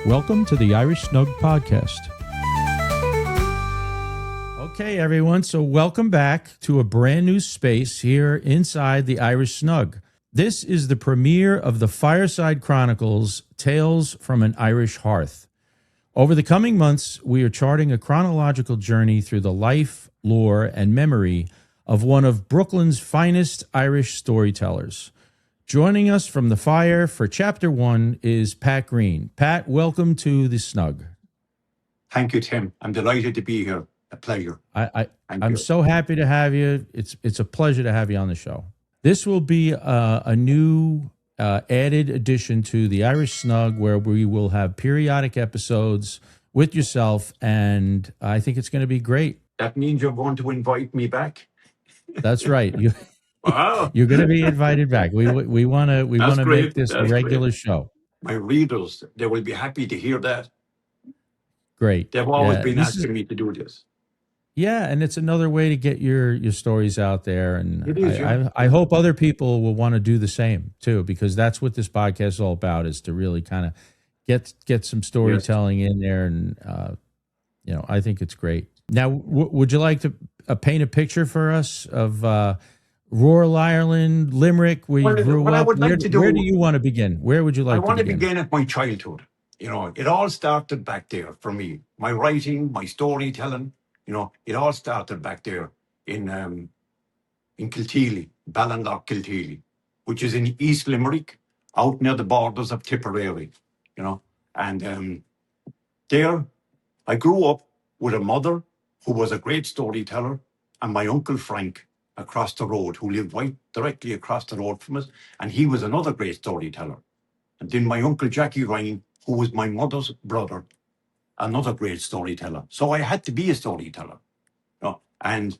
Welcome to the Irish Snug Podcast. Okay, everyone, so welcome back to a brand new space here inside the Irish Snug. This is the premiere of the Fireside Chronicles, Tales from an Irish Hearth. Over the coming months, we are charting a chronological journey through the life, lore, and memory of one of Brooklyn's finest Irish storytellers. Joining us from the fire for Chapter 1 is Pat Greene. Pat, welcome to the Snug. Thank you, Tim. I'm delighted to be here. A pleasure. I'm so happy to have you. It's a pleasure to have you on the show. This will be a new added addition to the Irish Snug, where we will have periodic episodes with yourself, and I think it's going to be great. That means you're going to invite me back. That's right. Wow. You're going to be invited back. We want to make this a regular show. My readers, they will be happy to hear that. Great. They've always been asking me to do this. Yeah, and it's another way to get your stories out there, and it is, I hope other people will want to do the same too, because that's what this podcast is all about, is to really kind of get some storytelling in there, and I think it's great. Now, would you like to paint a picture for us of rural Ireland, Limerick, where you grew up? Where do you want to begin? Where would you like to begin? I want to begin at my childhood. It all started back there for me. My writing, my storytelling, it all started back there in Kilteely, Balando, Kilteely, which is in East Limerick, out near the borders of Tipperary, And there I grew up with a mother who was a great storyteller, and my uncle Frank across the road, who lived right directly across the road from us, and he was another great storyteller. And then my uncle Jackie Ryan, who was my mother's brother, another great storyteller. So I had to be a storyteller. And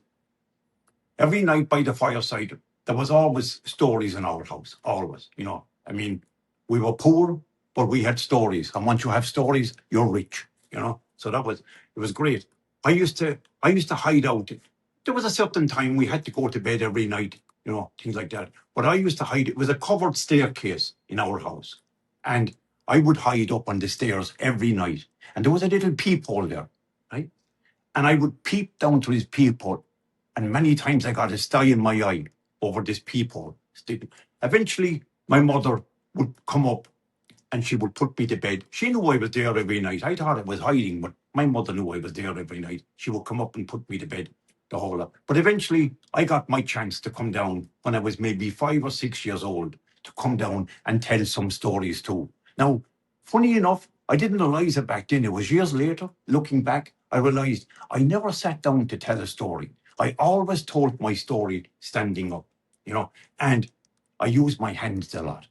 every night by the fireside, there was always stories in our house, always. We were poor, but we had stories. And once you have stories, you're rich, So it was great. I used to hide out. There was a certain time we had to go to bed every night, things like that. But I used to hide. It was a covered staircase in our house. And I would hide up on the stairs every night. And there was a little peephole there, right? And I would peep down through this peephole. And many times I got a sty in my eye over this peephole. Eventually, my mother would come up and she would put me to bed. She knew I was there every night. I thought I was hiding, but my mother knew I was there every night. She would come up and put me to bed the whole lot. But eventually, I got my chance to come down when I was maybe 5 or 6 years old, to come down and tell some stories too. Now, funny enough, I didn't realize it back then. It was years later, looking back, I realized I never sat down to tell a story. I always told my story standing up, and I used my hands a lot.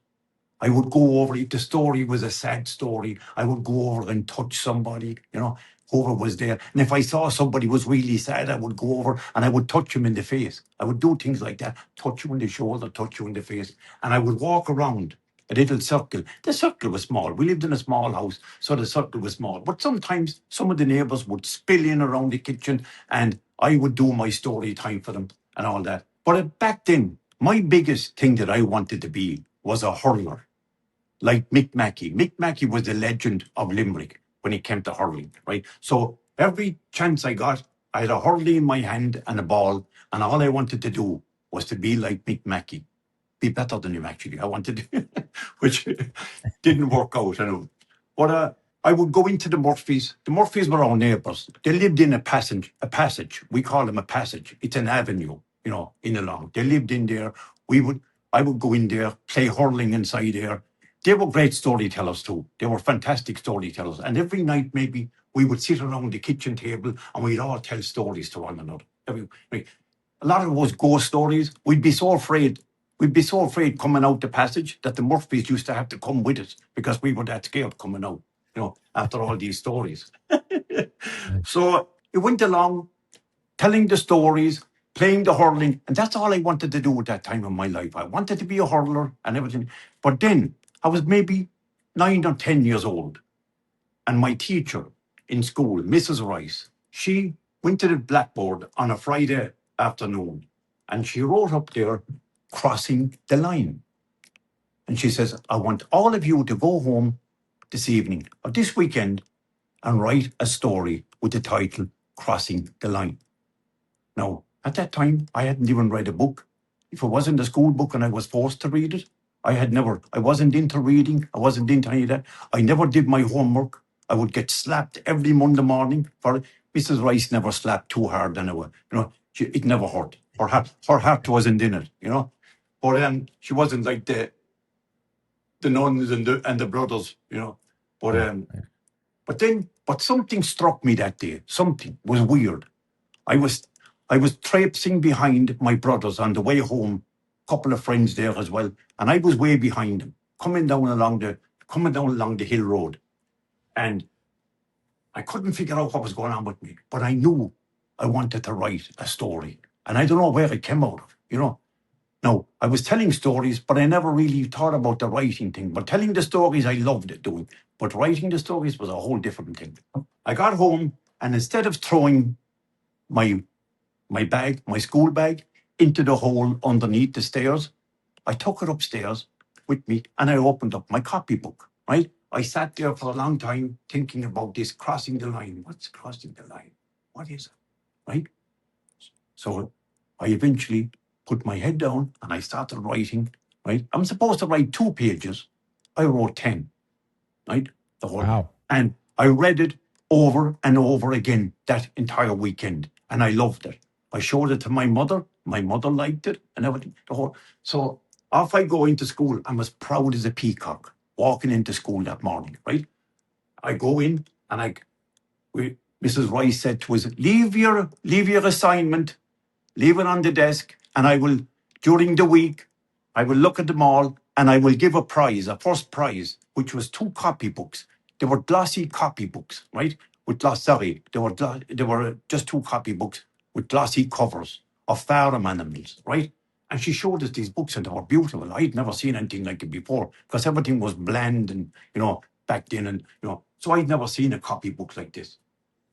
I would go over, if the story was a sad story, I would go over and touch somebody, whoever was there. And if I saw somebody was really sad, I would go over and I would touch him in the face. I would do things like that, touch you in the shoulder, touch you in the face. And I would walk around a little circle. The circle was small. We lived in a small house, so the circle was small. But sometimes some of the neighbours would spill in around the kitchen, and I would do my story time for them and all that. But back then, my biggest thing that I wanted to be was a hurler, like Mick Mackey. Mick Mackey was the legend of Limerick when it came to hurling, right? So every chance I got, I had a hurley in my hand and a ball, and all I wanted to do was to be like Mick Mackey. Be better than him, actually. I wanted to, which didn't work out. But I would go into the Murphys. The Murphys were our neighbours. They lived in a passage. We call them a passage. It's an avenue, in along. They lived in there. I would go in there, play hurling inside there. They were great storytellers too. They were fantastic storytellers. And every night, maybe, we would sit around the kitchen table and we'd all tell stories to one another. A lot of it was ghost stories. We'd be so afraid coming out the passage that the Murphys used to have to come with us because we were that scared coming out, after all these stories. So it went along telling the stories, playing the hurling, and that's all I wanted to do at that time in my life. I wanted to be a hurler and everything. But then I was maybe 9 or 10 years old, and my teacher in school, Mrs. Rice, she went to the blackboard on a Friday afternoon, and she wrote up there, crossing the line. And she says, I want all of you to go home this evening or this weekend and write a story with the title Crossing the Line. Now, at that time, I hadn't even read a book. If it wasn't a school book and I was forced to read it, I wasn't into reading. I wasn't into any of that. I never did my homework. I would get slapped every Monday morning for it. Mrs. Rice never slapped too hard anyway. It never hurt. Her heart wasn't in it, But she wasn't like the nuns and the brothers, But something struck me that day. Something was weird. I was traipsing behind my brothers on the way home, couple of friends there as well, and I was way behind them, coming down along the hill road. And I couldn't figure out what was going on with me, but I knew I wanted to write a story. And I don't know where it came out of, Now, I was telling stories, but I never really thought about the writing thing. But telling the stories, I loved it doing. But writing the stories was a whole different thing. I got home, and instead of throwing my bag, my school bag, into the hole underneath the stairs, I took it upstairs with me and I opened up my copybook, right? I sat there for a long time thinking about this crossing the line. What's crossing the line? What is it, right? So I eventually put my head down and I started writing, right? I'm supposed to write 2 pages. I wrote 10, right? Wow. And I read it over and over again that entire weekend. And I loved it. I showed it to my mother. My mother liked it and everything. So off I go into school. I'm as proud as a peacock walking into school that morning, right? I go in and Mrs. Rice said to us, leave your assignment, leave it on the desk, and I will, during the week, I will look at them all and I will give a first prize, which was 2 copybooks. They were glossy copybooks, right? They were just 2 copybooks with glossy covers of farm animals, right? And she showed us these books and they were beautiful. I'd never seen anything like it before because everything was bland and, back then and, so I'd never seen a copybook like this.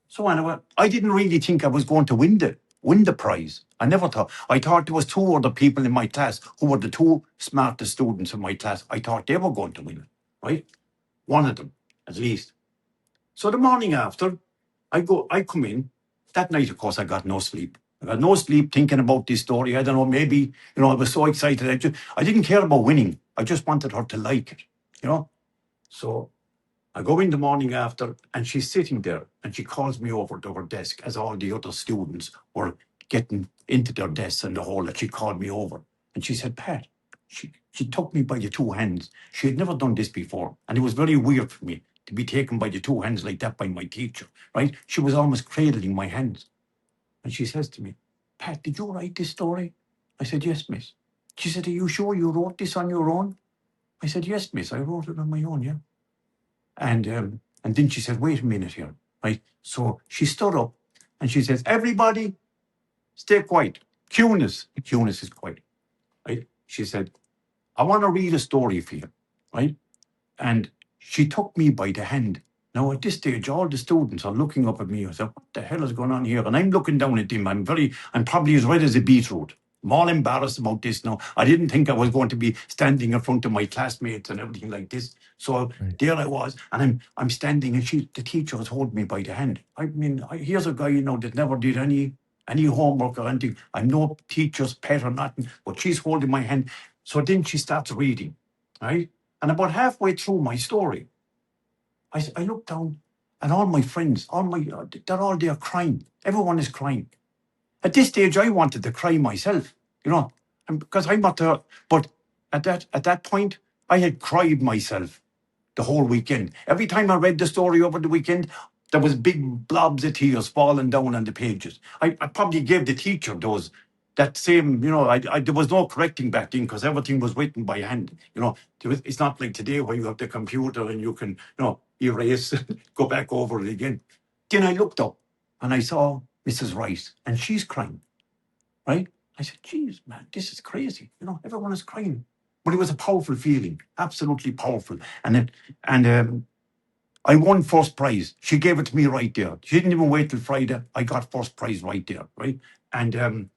So anyway, I didn't really think I was going to win the prize. I never thought. I thought there was 2 other people in my class who were the 2 smartest students in my class. I thought they were going to win it, right? One of them, at least. So the morning after, I come in. That night, of course, I got no sleep. I got no sleep thinking about this story. I don't know, maybe, I was so excited. I didn't care about winning. I just wanted her to like it, So I go in the morning after and she's sitting there and she calls me over to her desk as all the other students were getting into their desks in the hall that she called me over. And she said, Pat, she took me by the 2 hands. She had never done this before. And it was very weird for me to be taken by the 2 hands like that by my teacher, right? She was almost cradling my hands. And she says to me, Pat, did you write this story? I said, yes, miss. She said, are you sure you wrote this on your own? I said, yes, miss, I wrote it on my own, yeah. And then she said, wait a minute here, right? So she stood up and she says, everybody, stay quiet. Eunice is quiet, right? She said, I want to read a story for you, right? And she took me by the hand. Now, at this stage, all the students are looking up at me and say, what the hell is going on here? And I'm looking down at them. I'm probably as red as a beetroot. I'm all embarrassed about this now. I didn't think I was going to be standing in front of my classmates and everything like this. So there I was, and I'm standing, and the teacher has held me by the hand. I mean, here's a guy, that never did any homework or anything. I'm no teacher's pet or nothing, but she's holding my hand. So then she starts reading, right? And about halfway through my story, I look down, and all my friends, they're all there crying. Everyone is crying. At this stage, I wanted to cry myself, and because I'm not there. But at that point, I had cried myself the whole weekend. Every time I read the story over the weekend, there was big blobs of tears falling down on the pages. I probably gave the teacher that same, there was no correcting back then because everything was written by hand. It's not like today where you have the computer and you can, erase, go back over it again. Then I looked up and I saw Mrs. Rice and she's crying, right? I said, geez, man, this is crazy. Everyone is crying. But it was a powerful feeling, absolutely powerful. And I won first prize. She gave it to me right there. She didn't even wait till Friday. I got first prize right there, right? And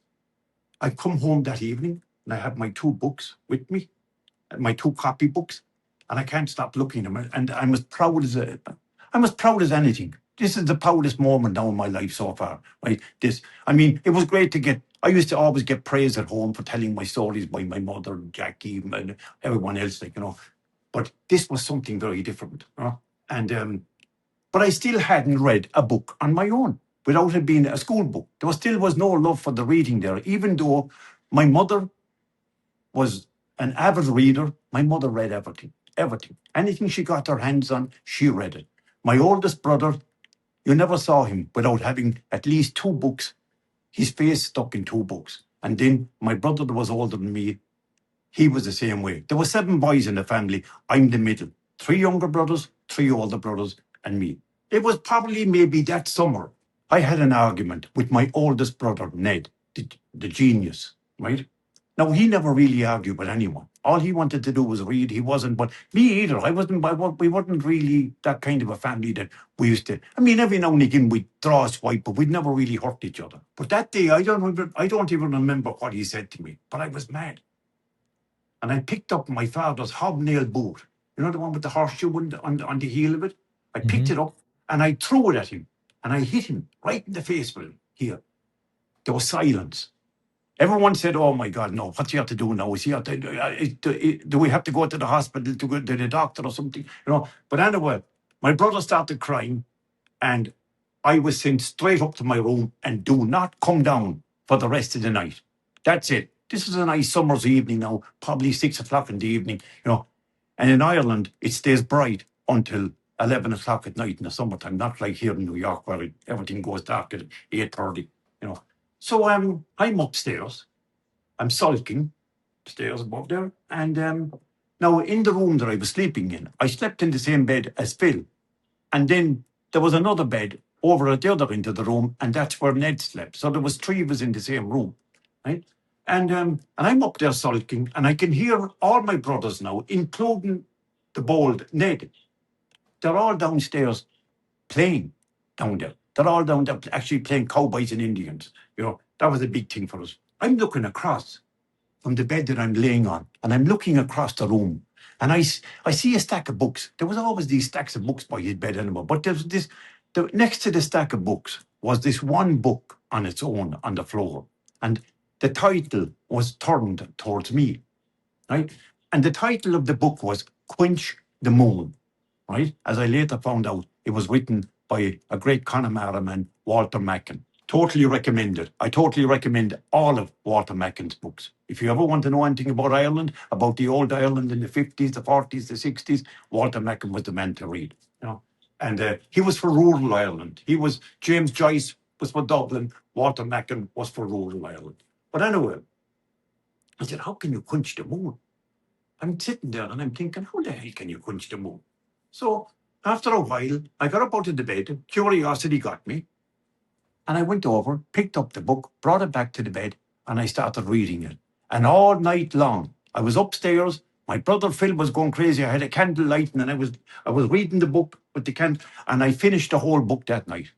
I come home that evening and I have my 2 books with me, my 2 copybooks. and I can't stop looking at them. And I'm as proud as anything. This is the proudest moment now in my life so far. Right? It was great to get. I used to always get praise at home for telling my stories by my mother, Jackie, and everyone else, But this was something very different. But I still hadn't read a book on my own without it being a school book. There still was no love for the reading there, even though my mother was an avid reader. My mother read everything. Anything she got her hands on, she read it. My oldest brother, you never saw him without having at least 2 books, his face stuck in 2 books. And then my brother that was older than me, he was the same way. There were 7 boys in the family. I'm the middle. 3 younger brothers, 3 older brothers, and me. It was probably maybe that summer I had an argument with my oldest brother, Ned, the genius, right? Now, he never really argued with anyone. All he wanted to do was read. He wasn't, but me either. We weren't really that kind of a family that we used to. Every now and again we'd draw a swipe, but we'd never really hurt each other. But that day, I don't even remember what he said to me, but I was mad. And I picked up my father's hobnail boot. You know, the one with the horseshoe on the heel of it? I picked it up and I threw it at him. And I hit him right in the face with it here. There was silence. Everyone said, "Oh my God, no! What's he have to do now? Do we have to go to the hospital to go to the doctor or something?" But anyway, my brother started crying, and I was sent straight up to my room and do not come down for the rest of the night. That's it. This is a nice summer's evening now, probably 6 o'clock in the evening, And in Ireland, it stays bright until 11 o'clock at night in the summertime, not like here in New York where everything goes dark at 8:30. So I'm upstairs. I'm sulking upstairs above there. And now in the room that I was sleeping in, I slept in the same bed as Phil. And then there was another bed over at the other end of the room, and that's where Ned slept. So there was 3 of us in the same room, right? And I'm up there sulking, and I can hear all my brothers now, including the bold Ned. They're all downstairs playing down there. They're all down there actually playing cowboys and Indians. That was a big thing for us. I'm looking across from the bed that I'm laying on, and I'm looking across the room, and I see a stack of books. There was always these stacks of books by his bed anymore, but there's next to the stack of books was this one book on its own on the floor, and the title was turned towards me, right? And the title of the book was Quench the Moon, right? As I later found out, it was written by a great Connemara man, Walter Mackin. Totally recommend it. I totally recommend all of Walter Mackin's books. If you ever want to know anything about Ireland, about the old Ireland in the 50s, the 40s, the 60s, Walter Mackin was the man to read. And he was for rural Ireland. James Joyce was for Dublin. Walter Mackin was for rural Ireland. But anyway, I said, how can you quench the moon? I'm sitting there and I'm thinking, how the hell can you quench the moon? So after a while, I got up out of the bed. Curiosity got me. And I went over, picked up the book, brought it back to the bed, and I started reading it. And all night long, I was upstairs. My brother Phil was going crazy. I had a candle lighting, and I was reading the book with the candle, and I finished the whole book that night.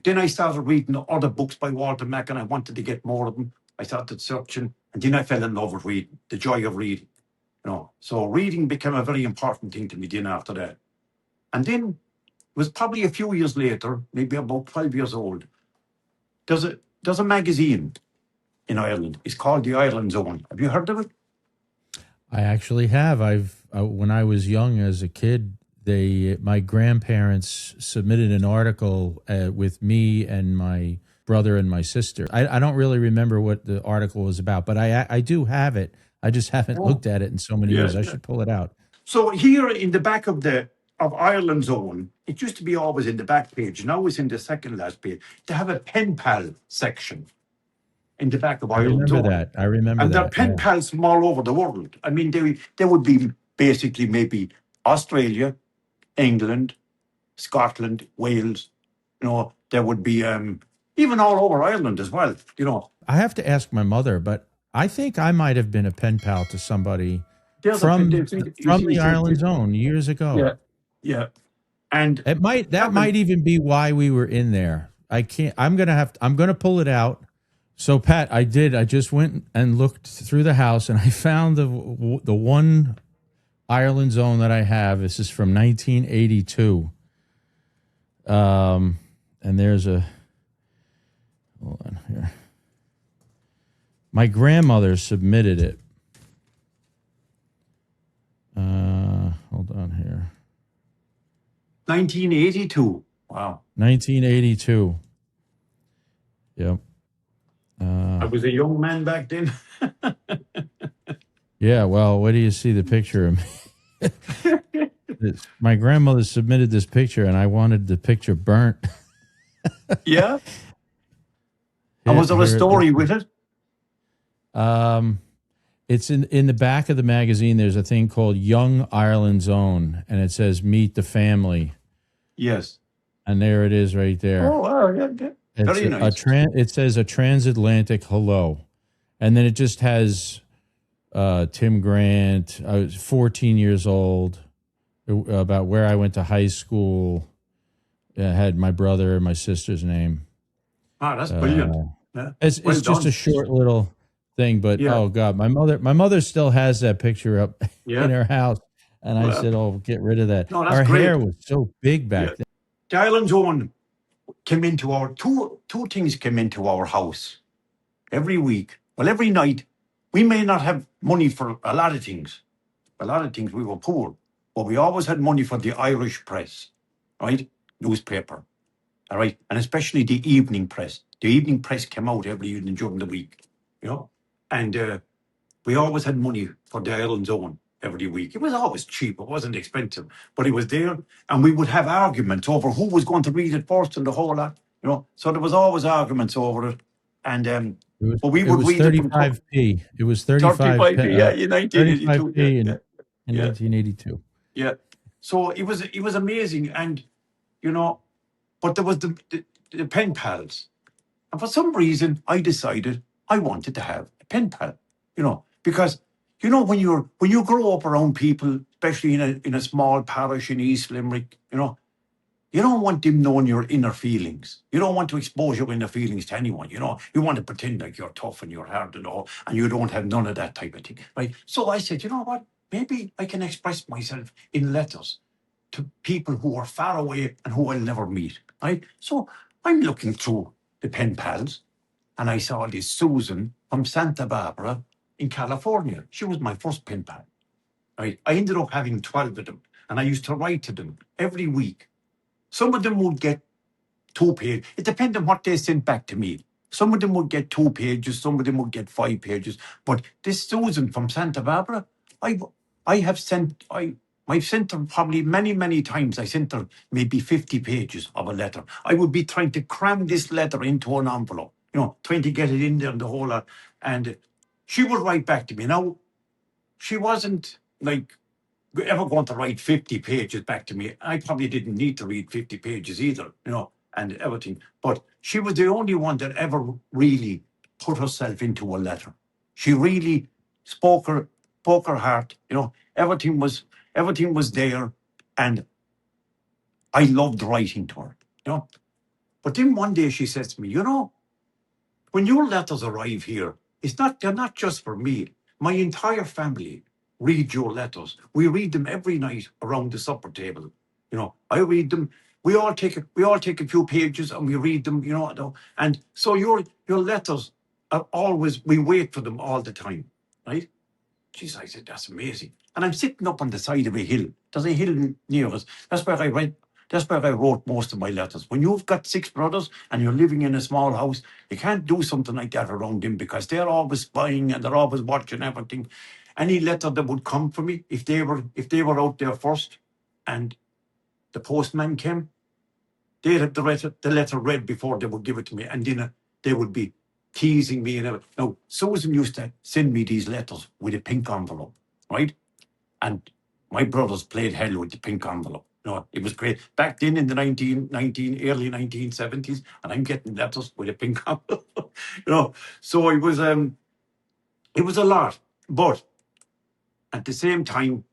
Then I started reading other books by Walter Mackin. I wanted to get more of them. I started searching, and then I fell in love with reading, the joy of reading. So reading became a very important thing to me then after that. And then it was probably a few years later, maybe about 12 years old. There's a magazine in Ireland. It's called the Ireland Zone. Have you heard of it? I actually have. When I was young as a kid, my grandparents submitted an article with me and my brother and my sister. I don't really remember what the article was about, but I do have it. I just haven't looked at it in so many years. I should pull it out. So here in the back of Ireland Zone, it used to be always in the back page. Now it's in the second last page. They have a pen pal section in the back of Ireland Zone. I remember that. And there are pen pals from all over the world. They would be basically maybe Australia, England, Scotland, Wales. There would be even all over Ireland as well. I have to ask my mother, but I think I might have been a pen pal to somebody from the Ireland Zone years ago. Yeah. And it might even be why we were in there. I'm gonna pull it out. So Pat, I just went and looked through the house and I found the one Ireland's Own that I have. This is from 1982. And there's a, hold on here. My grandmother submitted it. Hold on here. 1982. Wow. 1982. Yep. I was a young man back then. Yeah, well, where do you see the picture of me? My grandmother submitted this picture, and I wanted the picture burnt. Yeah. And was there a story with it? It's in the back of the magazine. There's a thing called Young Ireland's Own, and it says "Meet the Family." Yes. And there it is, right there. Oh, wow! Yeah. Very nice. It says a transatlantic hello, and then it just has Tim Grant. I was 14 years old. About where I went to high school. I had my brother and my sister's name. Ah, that's brilliant. Yeah. It's just a short little thing, but oh god, my mother still has that picture up in her house, and I said, "Oh, get rid of that." No, that's our great. hair was so big back then. The Ireland's Own came into our two things came into our house every week. Well, every night. We may not have money for a lot of things. A lot of things we were poor, but we always had money for the Irish press, right? Newspaper, all right, and especially the evening press. The evening press came out every evening during the week, and we always had money for the Ireland's Own every week. It was always cheap; it wasn't expensive, but it was there, and we would have arguments over who was going to read it first and the whole lot, So there was always arguments over it, and but we would read 35p. It was 35p. In 1982. In 1982. Yeah. So it was amazing, and but there was the pen pals, and for some reason I decided I wanted to have a pen pal, because when you grow up around people, especially in a small parish in East Limerick, you don't want them knowing your inner feelings. You don't want to expose your inner feelings to anyone. You want to pretend like you're tough and you're hard and all, and you don't have none of that type of thing, right? So I said, you know what? Maybe I can express myself in letters to people who are far away and who I'll never meet, right? So I'm looking through the pen pals, and I saw this Susan from Santa Barbara in California. She was my first pen pal, right? I ended up having 12 of them, and I used to write to them every week. Some of them would get 2 pages. It depended on what they sent back to me. Some of them would get 2 pages, some of them would get 5 pages. But this Susan from Santa Barbara, I've sent her probably many, many times. I sent her maybe 50 pages of a letter. I would be trying to cram this letter into an envelope, trying to get it in there and the whole lot. And she would write back to me. Now, she wasn't like ever going to write 50 pages back to me. I probably didn't need to read 50 pages either, and everything. But she was the only one that ever really put herself into a letter. She really spoke her heart, everything was there, and I loved writing to her, But then one day she says to me, when your letters arrive here, they're not just for me. My entire family read your letters. We read them every night around the supper table. I read them. We all take a few pages and we read them, And so your letters are always, we wait for them all the time, right? Jeez, I said, that's amazing. And I'm sitting up on the side of a hill. There's a hill near us. That's where I wrote most of my letters. When you've got 6 brothers and you're living in a small house, you can't do something like that around them because they're always spying and they're always watching everything. Any letter that would come for me, if they were out there first and the postman came, they'd have the letter read before they would give it to me, and then they would be teasing me and everything. Now, Susan used to send me these letters with a pink envelope, right? And my brothers played hell with the pink envelope. It was great. Back then in the early 1970s, and I'm getting letters with a pink envelope, So it was a lot. But at the same time,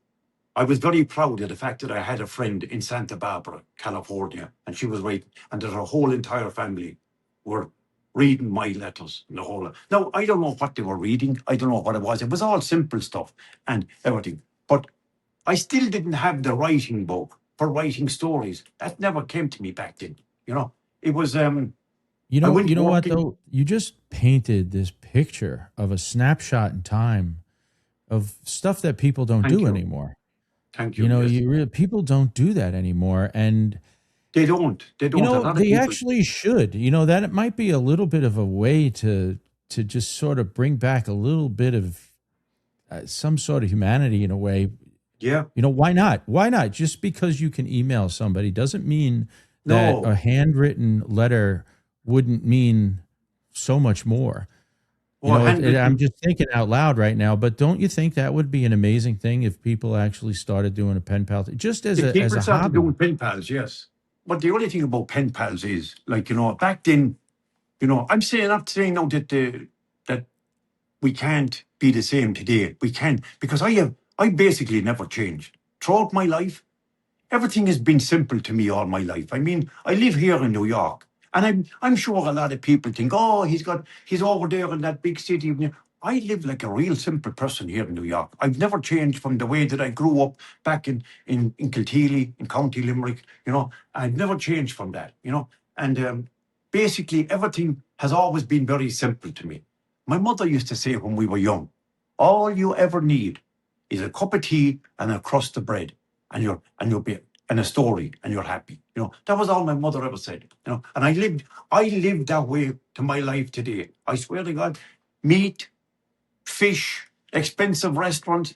I was very proud of the fact that I had a friend in Santa Barbara, California, and she was writing, and that her whole entire family were reading my letters and the whole lot. Now, I don't know what they were reading. I don't know what it was. It was all simple stuff and everything. But I still didn't have the writing book for writing stories. That never came to me back then. It was I went You know what working. though? You just painted this picture of a snapshot in time of stuff that people don't Thank do you. anymore. Thank you. Yes. People don't do that anymore, and They don't. They don't. A lot of they people. actually should. That it might be a little bit of a way to just sort of bring back a little bit of some sort of humanity in a way. Yeah. Why not? Why not? Just because you can email somebody doesn't mean that No. a handwritten letter wouldn't mean so much more. Or I'm handwritten. just thinking out loud right now, but don't you think that would be an amazing thing if people actually started doing a pen pal, just as The a people started hobby? doing pen pals. Yes. But the only thing about pen pals is, like, back then, I'm saying, not saying now that we can't be the same today. We can, because I basically never changed throughout my life. Everything has been simple to me all my life. I mean, I live here in New York, and I'm sure a lot of people think, oh, he's over there in that big city. I live like a real simple person here in New York. I've never changed from the way that I grew up back in Kilteely, in County Limerick. I've never changed from that. And basically everything has always been very simple to me. My mother used to say when we were young, all you ever need is a cup of tea and a crust of bread, and you'll be and a story, and you're happy. That was all my mother ever said. And I lived that way to my life today. I swear to God, meat, fish, expensive restaurants,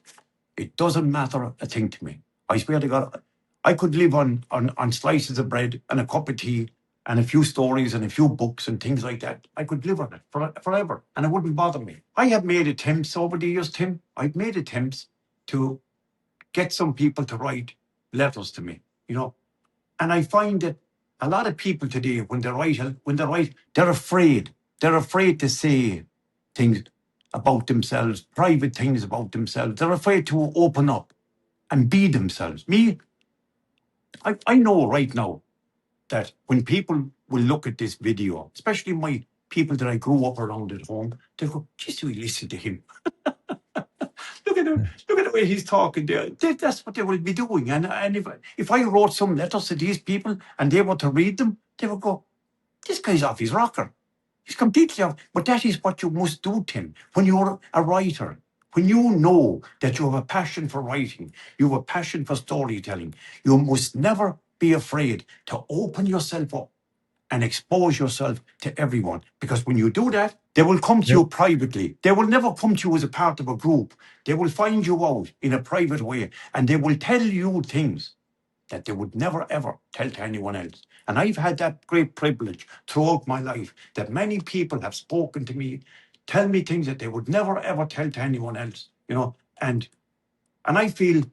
it doesn't matter a thing to me. I swear to God, I could live on slices of bread and a cup of tea and a few stories and a few books and things like that. I could live on it forever, and it wouldn't bother me. I have made attempts over the years, Tim. I've made attempts to get some people to write letters to me, and I find that a lot of people today, when they write, they're afraid. They're afraid to say things about themselves, private things about themselves. They're afraid to open up and be themselves. Me, I know right now that when people will look at this video, especially my people that I grew up around at home, they'll go, just we listen to him. Look at him. Look at the way he's talking there. That's what they will be doing. And if I wrote some letters to these people and they were to read them, they would go, this guy's off his rocker. He's completely off. But that is what you must do, Tim. When you're a writer, when you know that you have a passion for writing, you have a passion for storytelling, you must never be afraid to open yourself up and expose yourself to everyone. Because when you do that, they will come to Yep. you privately. They will never come to you as a part of a group. They will find you out in a private way, and they will tell you things that they would never, ever tell to anyone else. And I've had that great privilege throughout my life that many people have spoken to me, tell me things that they would never, ever tell to anyone else, and I feel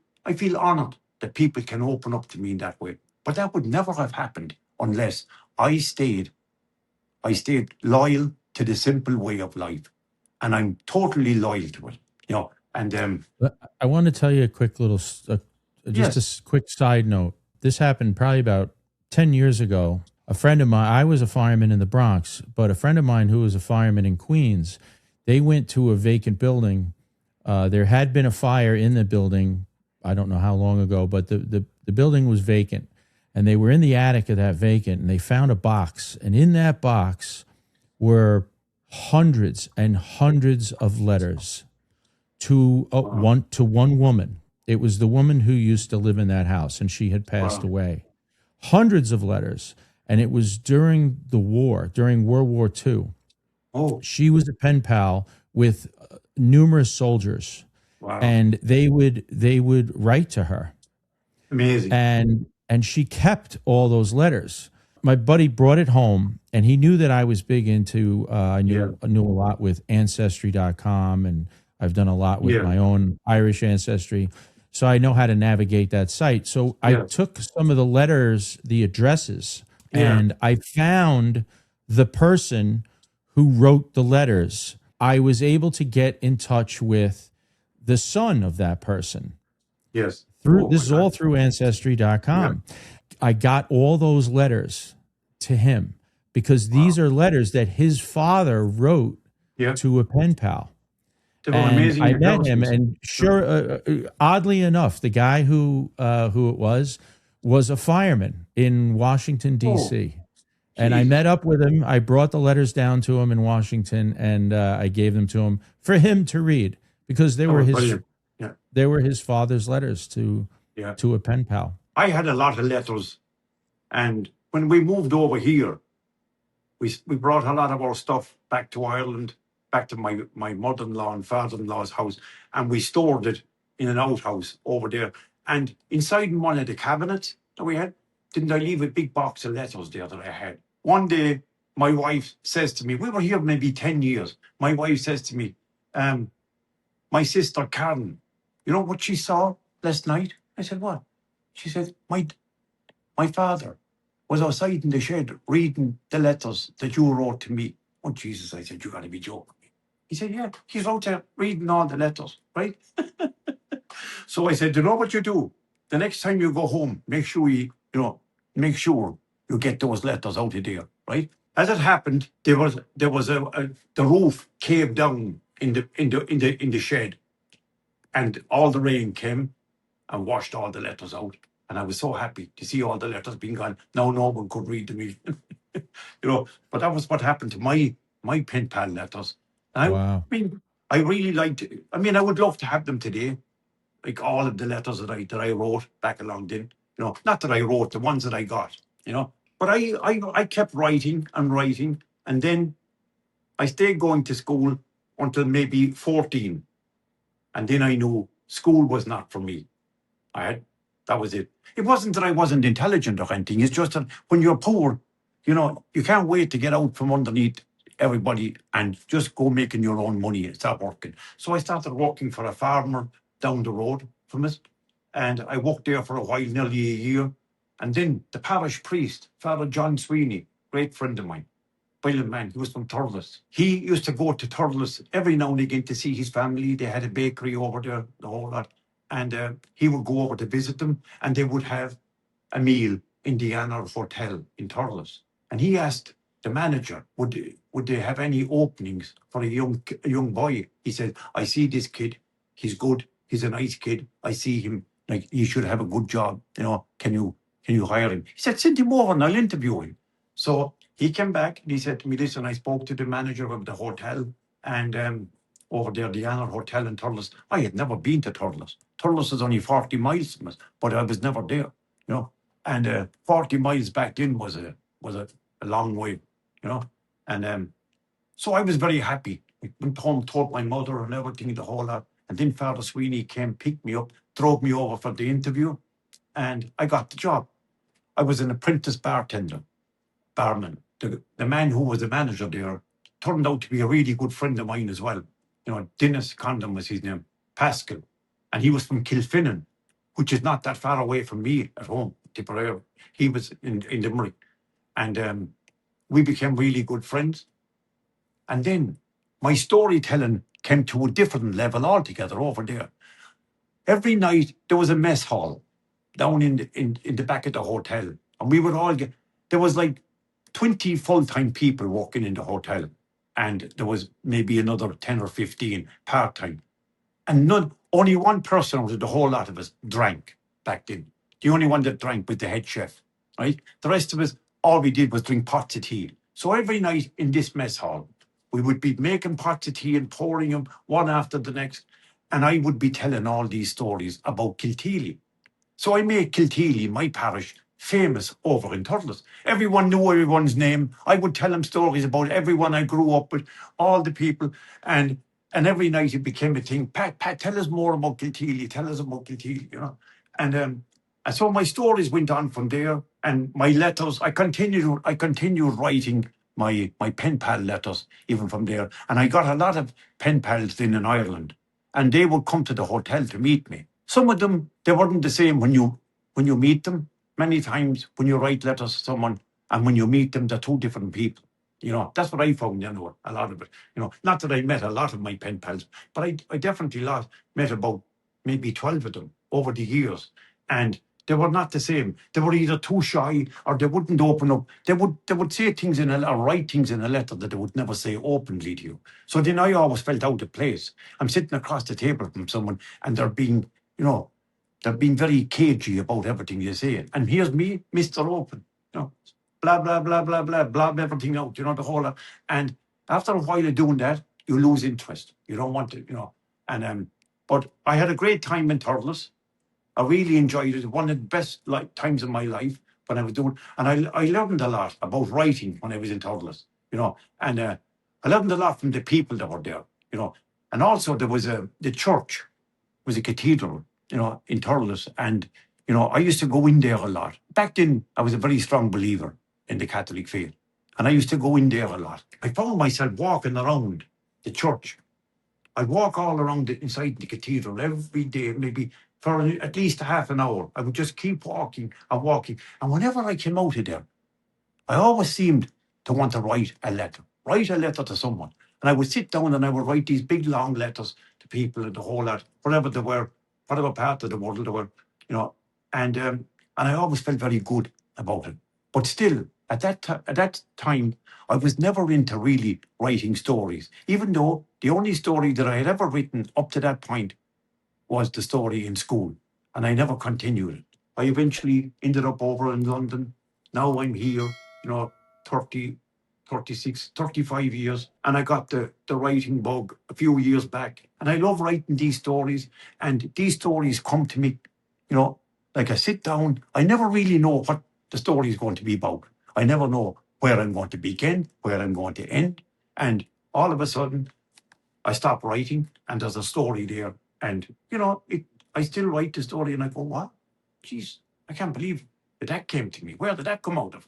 honored that people can open up to me in that way. But that would never have happened unless I stayed loyal to the simple way of life. And I'm totally loyal to it. And I want to tell you a quick little, yes, quick side note. This happened probably about 10 years ago. A friend of mine, I was a fireman in the Bronx, but a friend of mine who was a fireman in Queens, they went to a vacant building. There had been a fire in the building. I don't know how long ago, but the building was vacant. And they were in the attic of that vacant, and they found a box. And in that box were hundreds and hundreds of letters to one woman. It was the woman who used to live in that house, and she had passed wow. away. Hundreds of letters, and it was during the war, during World War II. Oh, She was a pen pal with numerous soldiers, wow. and they would write to her, Amazing. and she kept all those letters. My buddy brought it home, and he knew that I was big into. I knew a lot with Ancestry.com, and I've done a lot with Yeah. my own Irish ancestry, so I know how to navigate that site. So I Yeah. took some of the letters, the addresses, Yeah. and I found the person who wrote the letters. I was able to get in touch with the son of that person. Yes. Through Oh this my is all God. through Yeah. Ancestry.com. I got all those letters to him because these Wow. are letters that his father wrote Yeah. to a pen pal. They were And amazing I in met him, persons. and sure, oddly enough, the guy who it was a fireman in Washington Oh, D.C. And I Jesus. met up with him. I brought the letters down to him in Washington, and I gave them to him for him to read because That was brilliant. Yeah, they were his father's letters yeah. to a pen pal. I had a lot of letters, and when we moved over here, we brought a lot of our stuff back to Ireland, back to my mother-in-law and father-in-law's house, and we stored it in an outhouse over there. And inside in one of the cabinets that we had, didn't I leave a big box of letters there that I had? One day, my wife says to me, we were here maybe 10 years. My wife says to me, my sister Karen, you know what she saw last night? I said, what? She said, my father was outside in the shed reading the letters that you wrote to me. Oh, Jesus, I said, you got to be joking me. He said, yeah, he's out there reading all the letters, right? So I said, you know what you do? The next time you go home, make sure you get those letters out of there, right? As it happened, there was the roof caved down in the shed, and all the rain came and washed all the letters out. And I was so happy to see all the letters being gone. Now no one could read them. But that was what happened to my pen pal letters. And Wow. I mean, I really liked it. I mean, I would love to have them today, like all of the letters that I wrote back along then. Not that I wrote, the ones that I got, But I kept writing and writing, and then I stayed going to school until maybe 14. And then I knew school was not for me. That was it. It wasn't that I wasn't intelligent or anything. It's just that when you're poor, you can't wait to get out from underneath everybody and just go making your own money and start working. So I started working for a farmer down the road from us. And I worked there for a while, nearly a year. And then the parish priest, Father John Sweeney, great friend of mine, brilliant man, he was from Thurles. He used to go to Thurles every now and again to see his family. They had a bakery over there, the whole lot. And he would go over to visit them, and they would have a meal in the Anor Hotel in Thurles. And he asked the manager, would they have any openings for a young boy? He said, I see this kid. He's good. He's a nice kid. I see him like he should have a good job. Can you hire him? He said, send him over and I'll interview him. So he came back and he said to me, listen, I spoke to the manager of the hotel and over there, the Anor Hotel in Thurles. I had never been to Thurles. Thurles is only 40 miles from us, but I was never there. And 40 miles back then was a long way, And so I was very happy. I went home, told my mother and everything, the whole lot. And then Father Sweeney came, picked me up, drove me over for the interview, and I got the job. I was an apprentice barman. The man who was the manager there turned out to be a really good friend of mine as well. Dennis Condon was his name, Pascal. And he was from Kilfinnan, which is not that far away from me at home, Tipperary. He was in Limerick. And we became really good friends. And then my storytelling came to a different level altogether over there. Every night there was a mess hall down in the back of the hotel. And we would all there was like 20 full-time people working in the hotel. And there was maybe another 10 or 15 part-time. And only one person out of the whole lot of us drank back then. The only one that drank was the head chef, right? The rest of us, all we did was drink pots of tea. So every night in this mess hall, we would be making pots of tea and pouring them one after the next. And I would be telling all these stories about Kilteely. So I made Kilteely, my parish, famous over in Thurles. Everyone knew everyone's name. I would tell them stories about everyone I grew up with, all the people. And every night it became a thing. Pat, tell us more about Kilteely. Tell us about Kilteely, And so my stories went on from there. And my letters, I continued writing my pen pal letters even from there. And I got a lot of pen pals then in Ireland. And they would come to the hotel to meet me. Some of them, they weren't the same when you meet them. Many times when you write letters to someone and when you meet them, they're two different people. That's what I found, a lot of it. Not that I met a lot of my pen pals, but I definitely met about maybe 12 of them over the years. And They were not the same. They were either too shy or they wouldn't open up. They would say things or write things in a letter that they would never say openly to you. So then I always felt out of place. I'm sitting across the table from someone and they're being very cagey about everything they say. And here's me, Mr. Open, blah, blah, blah, blah, blah, blah, everything out, the whole lot. And after a while of doing that, you lose interest. You don't want to, and but I had a great time in Thurles. I really enjoyed it. One of the best times of my life when I was doing, and I learned a lot about writing when I was in Thurles, and I learned a lot from the people that were there, and also there was the church was a cathedral, in Thurles, and I used to go in there a lot. Back then, I was a very strong believer in the Catholic faith, and I used to go in there a lot. I found myself walking around the church. I'd walk all around inside the cathedral every day, maybe for at least half an hour. I would just keep walking and walking. And whenever I came out of there, I always seemed to want to write a letter to someone. And I would sit down and I would write these big, long letters to people and the whole lot, wherever they were, whatever part of the world they were, and I always felt very good about it. But still, at that time, I was never into really writing stories, even though the only story that I had ever written up to that point was the story in school, and I never continued it. I eventually ended up over in London. Now I'm here, 30, 36, 35 years, and I got the writing bug a few years back. And I love writing these stories, and these stories come to me, like I sit down, I never really know what the story is going to be about. I never know where I'm going to begin, where I'm going to end. And all of a sudden, I stop writing and there's a story there. And, I still write the story and I go, what? Jeez, I can't believe that came to me. Where did that come out of?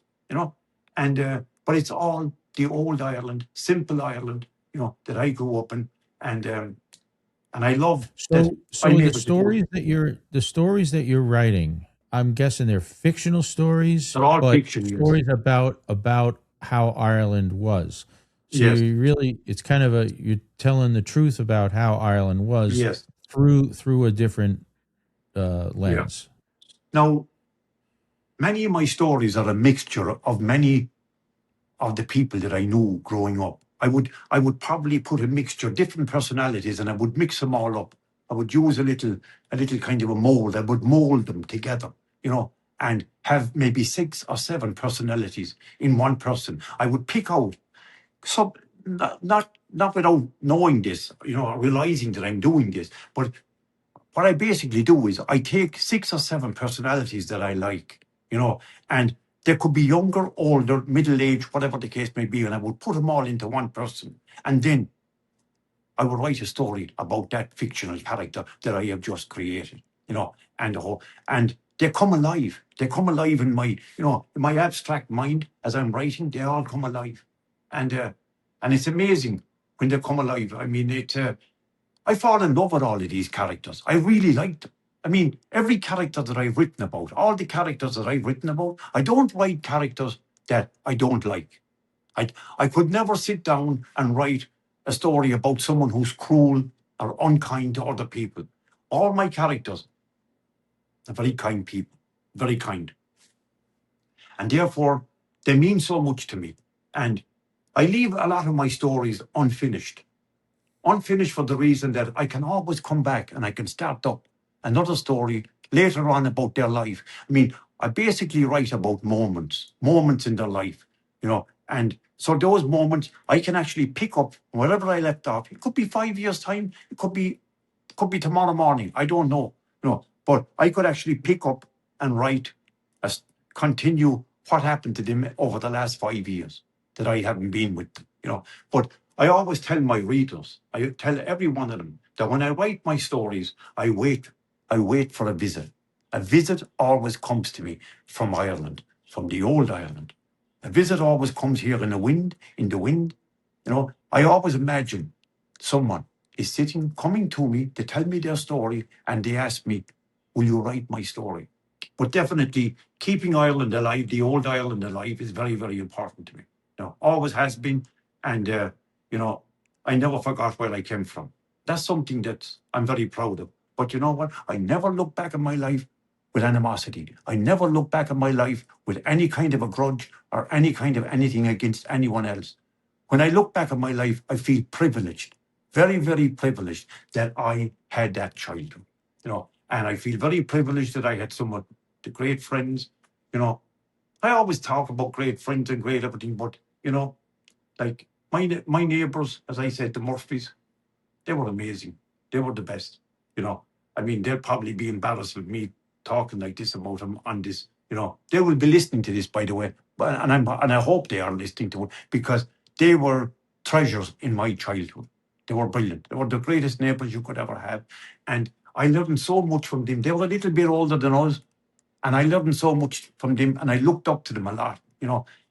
And, but it's all the old Ireland, simple Ireland, that I grew up in. And I love that. So the stories that you're writing, I'm guessing they're fictional stories. They're all but fiction. Stories about how Ireland was. So Yes. it's kind of you're telling the truth about how Ireland was. Yes. Through a different lens. Yeah. Now, many of my stories are a mixture of many of the people that I knew growing up. I would probably put a mixture, different personalities, and I would mix them all up. I would use a little kind of a mold. I would mold them together, and have maybe 6 or 7 personalities in one person. I would pick out some, not without knowing this, or realizing that I'm doing this, but what I basically do is I take 6 or 7 personalities that I like, and they could be younger, older, middle-aged, whatever the case may be, and I would put them all into one person. And then I would write a story about that fictional character that I have just created, and they come alive. They come alive in my, in my abstract mind as I'm writing. They all come alive, and it's amazing when they come alive. I mean, I fall in love with all of these characters. I really like them. I mean, every character that I've written about, all the characters that I've written about, I don't write characters that I don't like. I could never sit down and write a story about someone who's cruel or unkind to other people. All my characters are very kind people, very kind. And therefore, they mean so much to me. And I leave a lot of my stories unfinished. Unfinished for the reason that I can always come back and I can start up another story later on about their life. I mean, I basically write about moments in their life, and so those moments I can actually pick up wherever I left off. It could be 5 years' time, it could be tomorrow morning. I don't know, but I could actually pick up and write, continue what happened to them over the last 5 years that I haven't been with them, But I always tell my readers, I tell every one of them that when I write my stories, I wait for a visit. A visit always comes to me from Ireland, from the old Ireland. A visit always comes here in the wind. I always imagine someone is coming to me to tell me their story, and they ask me, will you write my story? But definitely keeping Ireland alive, the old Ireland alive, is very, very important to me. Always has been. And, I never forgot where I came from. That's something that I'm very proud of. But you know what? I never look back at my life with animosity. I never look back at my life with any kind of a grudge or any kind of anything against anyone else. When I look back at my life, I feel privileged, very, very privileged that I had that childhood, and I feel very privileged that I had the great friends, I always talk about great friends and great everything, but, like my neighbours, as I said, the Murphys, they were amazing. They were the best, I mean, they'll probably be embarrassed with me talking like this about them on this, They will be listening to this, by the way, and I hope they are listening to it, because they were treasures in my childhood. They were brilliant. They were the greatest neighbours you could ever have. And I learned so much from them. They were a little bit older than us, and I learned so much from them, and I looked up to them a lot.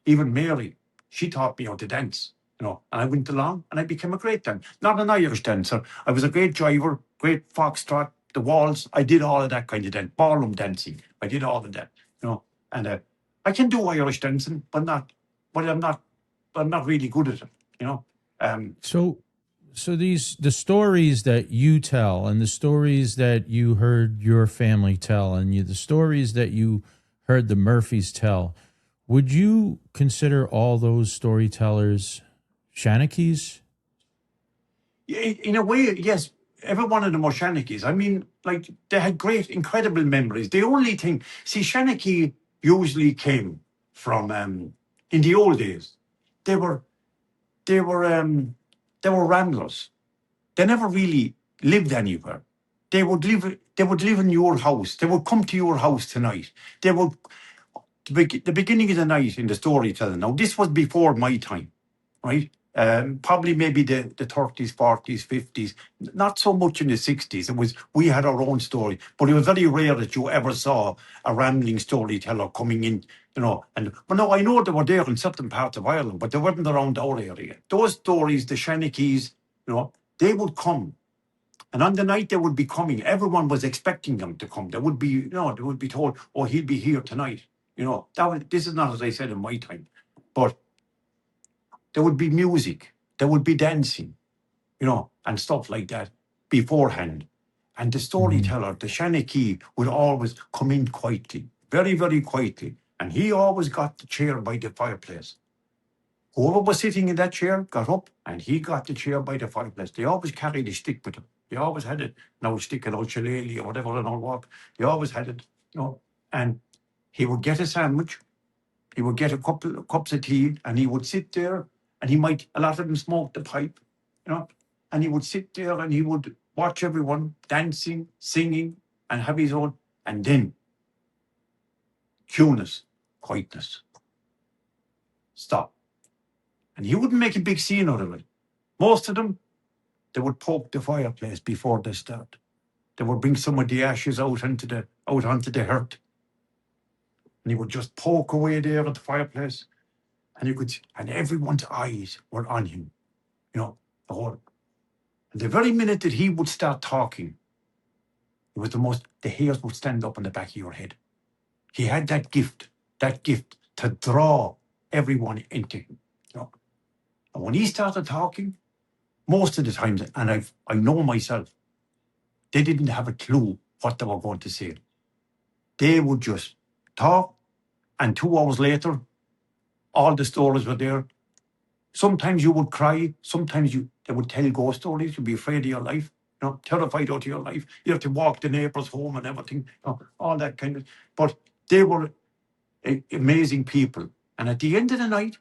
Even Mary, she taught me how to dance, and I went along and I became a great dancer. Not an Irish dancer. I was a great driver, great foxtrot, the waltz. I did all of that kind of dance, ballroom dancing. I did all of that, and I can do Irish dancing, but I'm not really good at it, So the stories that you tell, and the stories that you heard your family tell, and the stories that you heard the Murphys tell, would you consider all those storytellers Shanakies? In a way, yes. Every one of them were Shanakies. I mean, like, they had great, incredible memories. The only thing, see, Shanaki usually came from, in the old days, they were ramblers. They never really lived anywhere. They would live in your house. They would come to your house tonight. They would, the beginning of the night in the storytelling. Now, this was before my time, right? Probably maybe the 30s, 40s, 50s, not so much in the 60s. We had our own story, but it was very rare that you ever saw a rambling storyteller coming in, but no, I know they were there in certain parts of Ireland, but they weren't around our area. Those stories, the Shanakies, they would come. And on the night they would be coming, everyone was expecting them to come. They would be told, oh, he'll be here tonight. This is not, as I said, in my time, but there would be music, there would be dancing, and stuff like that beforehand. And the storyteller, the Shanachie, would always come in quietly, very, very quietly. And he always got the chair by the fireplace. Whoever was sitting in that chair got up, and he got the chair by the fireplace. They always carried a stick with them. They always had it. No stick, an old shillelagh or whatever, an old walk. They always had it, And he would get a sandwich. He would get a couple of cups of tea, and he would sit there, and a lot of them smoked the pipe, and he would sit there and he would watch everyone dancing, singing, and have his own, and then coolness, quietness, stop. And he wouldn't make a big scene out of it. Most of them, they would poke the fireplace before they start. They would bring some of the ashes out onto the hearth. And he would just poke away there at the fireplace. And everyone's eyes were on him, the whole. And the very minute that he would start talking, it was the hairs would stand up on the back of your head. He had that gift to draw everyone into him, And when he started talking, most of the times, and I know myself, they didn't have a clue what they were going to say. They would just talk, and 2 hours later, all the stories were there. Sometimes you would cry. Sometimes they would tell ghost stories. You'd be afraid of your life, terrified out of your life. You have to walk the neighbours home and everything, all that kind of. But they were amazing people. And at the end of the night,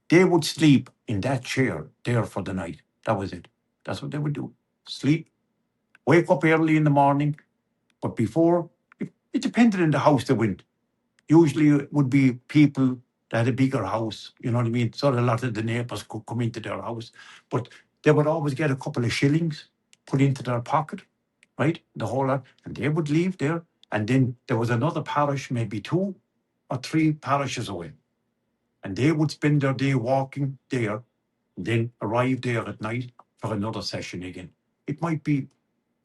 they would sleep in that chair there for the night. That was it. That's what they would do. Sleep, wake up early in the morning. But before, it depended on the house they went. Usually it would be people that had a bigger house, you know what I mean? So a lot of the neighbours could come into their house. But they would always get a couple of shillings put into their pocket, right? The whole lot. And they would leave there. And then there was another parish, maybe 2 or 3 parishes away. And they would spend their day walking there, and then arrive there at night for another session again. It might be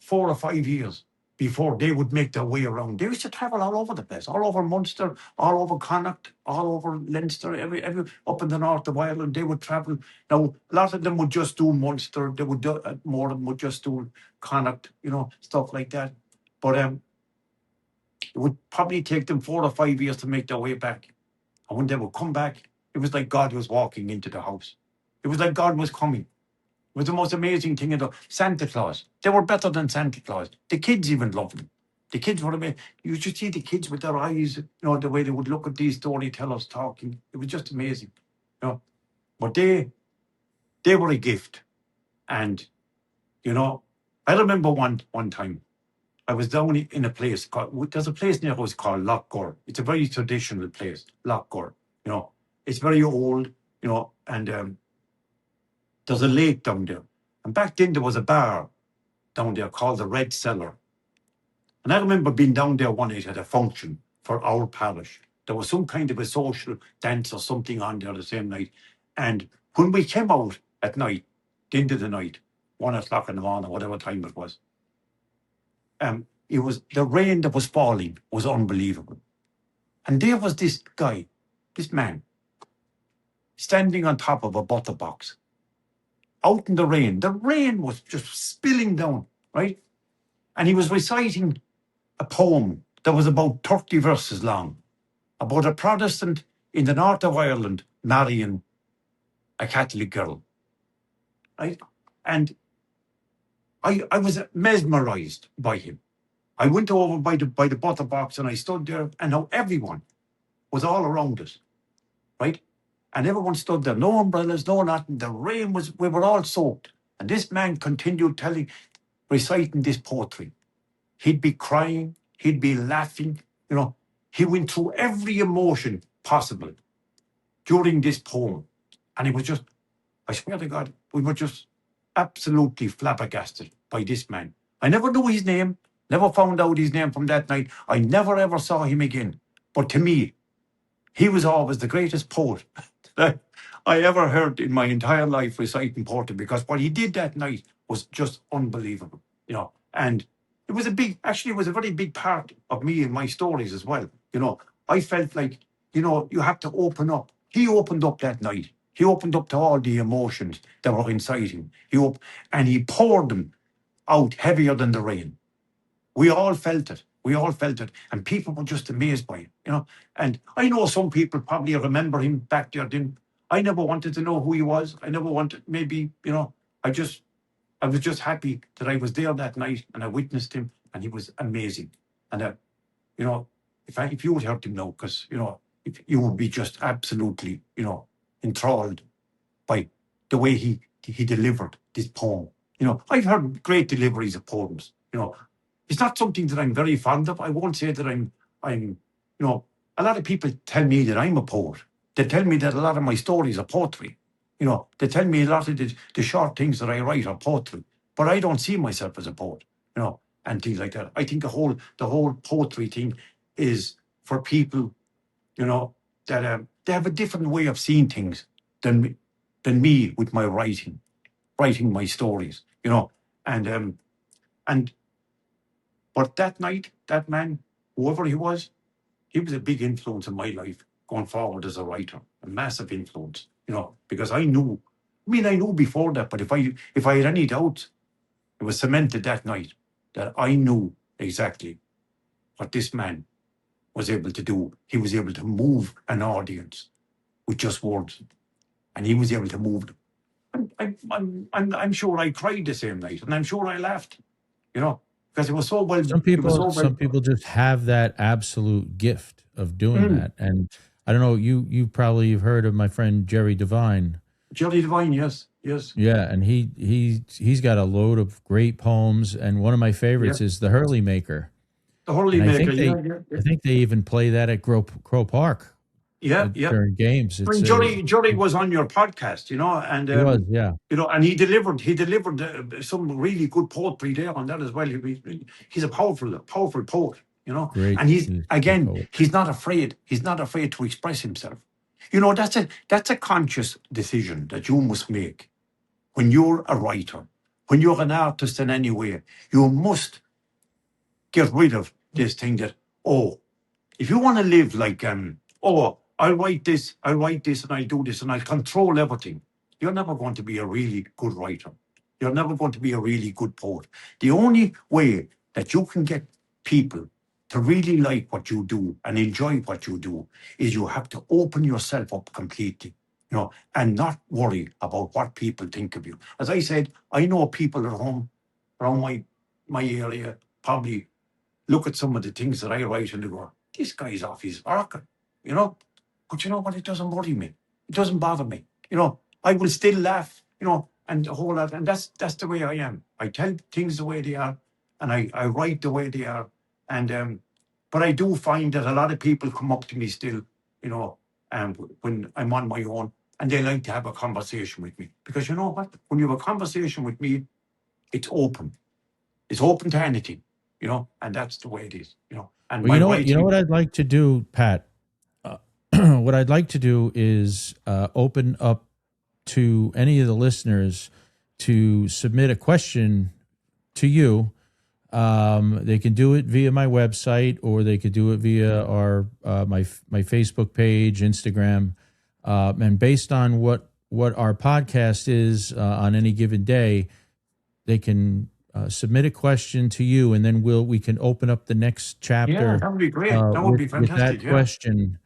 4 or 5 years before they would make their way around. They used to travel all over the place, all over Munster, all over Connacht, all over Leinster, every up in the north of Ireland. They would travel. Now, a lot of them would just do Munster. They would more of them would just do Connacht, stuff like that. But It would probably take them 4 or 5 years to make their way back. And when they would come back, it was like God was walking into the house. It was like God was coming. It was the most amazing thing. Santa Claus, they were better than Santa Claus. The kids even loved them. The kids were amazing. You should see the kids with their eyes, the way they would look at these storytellers talking. It was just amazing. But they were a gift. And, I remember one time, I was down in a place there's a place near us called Lough Gur. It's a very traditional place, Lough Gur. It's very old, and there's a lake down there. And back then there was a bar down there called the Red Cellar. And I remember being down there one night at a function for our parish. There was some kind of a social dance or something on there the same night. And when we came out at night, the end of the night, 1 o'clock in the morning, whatever time it was, it was the rain that was falling was unbelievable. And there was this guy, this man, standing on top of a butter box, out in the rain. The rain was just spilling down, right? And he was reciting a poem that was about 30 verses long about a Protestant in the north of Ireland marrying a Catholic girl, right? And I was mesmerized by him. I went over by the butter box and I stood there, and now everyone was all around us, right? And everyone stood there, no umbrellas, no nothing. The rain we were all soaked. And this man continued reciting this poetry. He'd be crying, he'd be laughing, he went through every emotion possible during this poem. And it was just, I swear to God, we were just absolutely flabbergasted by this man. I never knew his name, never found out his name from that night. I never ever saw him again. But to me, he was always the greatest poet that I ever heard in my entire life reciting poetry, because what he did that night was just unbelievable, and it was a very big part of me and my stories as well. I felt like, you have to open up. He opened up that night. He opened up to all the emotions that were inside him. And he poured them out heavier than the rain. We all felt it. And people were just amazed by it, And I know some people probably remember him back there. I never wanted to know who he was. I never wanted, maybe, I was just happy that I was there that night and I witnessed him, and he was amazing. And, if you would heard him now, because, if you would be just absolutely, enthralled by the way he delivered this poem. I've heard great deliveries of poems, It's not something that I'm very fond of. I won't say that I'm, a lot of people tell me that I'm a poet. They tell me that a lot of my stories are poetry. They tell me a lot of the short things that I write are poetry. But I don't see myself as a poet, and things like that. I think the whole poetry thing is for people, that they have a different way of seeing things than me with my writing my stories, and but that night, that man, whoever he was a big influence in my life going forward as a writer, a massive influence, because I knew before that, but if I had any doubts, it was cemented that night that I knew exactly what this man was able to do. He was able to move an audience with just words, and he was able to move them. I'm sure I cried the same night, and I'm sure I laughed, because it was so well. Some people just have that absolute gift of doing that, and I don't know. You've heard of my friend Jerry Devine. Jerry Devine, yes. Yeah, and he's got a load of great poems, and one of my favorites is the Hurly Maker. The Hurly Maker. I think they even play that at Crow Park. During games. Johnny was on your podcast, and he was, yeah. And he delivered some really good poetry there on that as well. He's a powerful poet, Great, and he's not afraid. He's not afraid to express himself. That's a conscious decision that you must make when you're a writer, when you're an artist in any way. You must get rid of this thing that, if you want to live like I'll write this, and I'll do this, and I'll control everything. You're never going to be a really good writer. You're never going to be a really good poet. The only way that you can get people to really like what you do and enjoy what you do is you have to open yourself up completely, and not worry about what people think of you. As I said, I know people at home around my area probably look at some of the things that I write and they go, this guy's off his rocker, But you know what? It doesn't worry me. It doesn't bother me. I will still laugh, and a whole lot. And that's the way I am. I tell things the way they are, and I write the way they are. And but I do find that a lot of people come up to me still, and when I'm on my own, and they like to have a conversation with me. Because you know what? When you have a conversation with me, it's open. It's open to anything, and that's the way it is, And Well, you know what I'd like to do, Pat? What I'd like to do is open up to any of the listeners to submit a question to you. They can do it via my website, or they could do it via our my Facebook page, Instagram, and based on what our podcast is on any given day, they can submit a question to you, and then we can open up the next chapter. Yeah, that would be great. That would be fantastic. With that question,